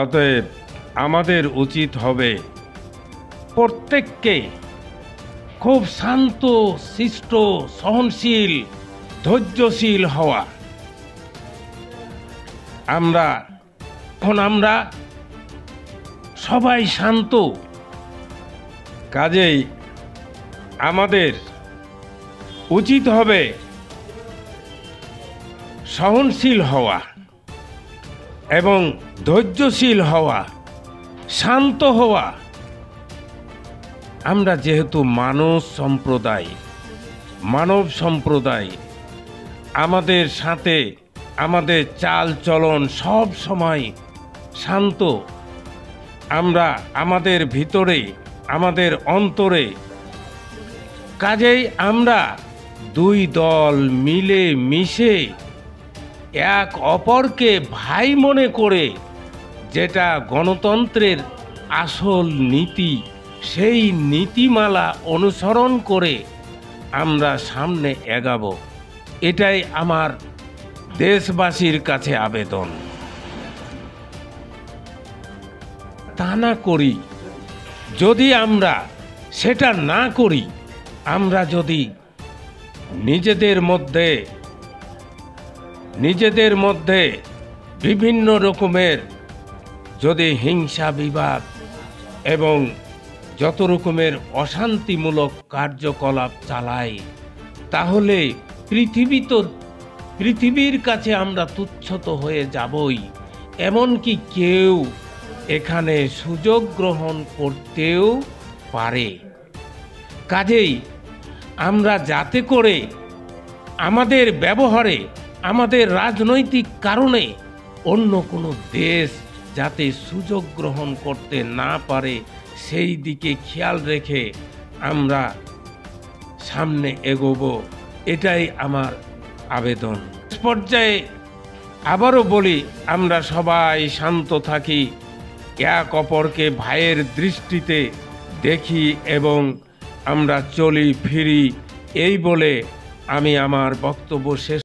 অতএব আমাদের উচিত হবে প্রত্যেককে খুব শান্ত, শিষ্ট, সহনশীল, ধৈর্যশীল হওয়া। আমরা সবাই শান্ত, কাজেই আমাদের উচিত হবে সহনশীল হওয়া এবং ধৈর্যশীল হওয়া, শান্ত হওয়া। আমরা যেহেতু মানব সম্প্রদায়, আমাদের সাথে আমাদের চাল চলন সব সময় শান্ত। আমরা আমাদের ভিতরে, আমাদের অন্তরে, কাজেই আমরা দুই দল মিলে মিশে এক অপরকে ভাই মনে করে, যেটা গণতন্ত্রের আসল নীতি, সেই নীতিমালা অনুসরণ করে আমরা সামনে এগাবো। এটাই আমার দেশবাসীর কাছে আবেদন। তা না করি, যদি আমরা সেটা না করি, আমরা যদি নিজেদের মধ্যে বিভিন্ন রকমের যদি হিংসা বিবাদ এবং যত রকমের অশান্তিমূলক কার্যকলাপ চালাই, তাহলে পৃথিবীর কাছে আমরা তুচ্ছত হয়ে যাবই। এমনকি কেউ এখানে সুযোগ গ্রহণ করতেও পারে। কাজেই আমরা যাতে করে আমাদের ব্যবহারে, আমাদের রাজনৈতিক কারণে অন্য কোনো দেশ যাতে সুযোগ গ্রহণ করতে না পারে, সেই দিকে খেয়াল রেখে আমরা সামনে এগোবো। এটাই আমার আবেদন। পর্যায়ে আবারও বলি, আমরা সবাই শান্ত থাকি, এক অপরকে ভাইয়ের দৃষ্টিতে দেখি এবং আমরা চলি ফিরি। এই বলে আমি আমার বক্তব্য শেষ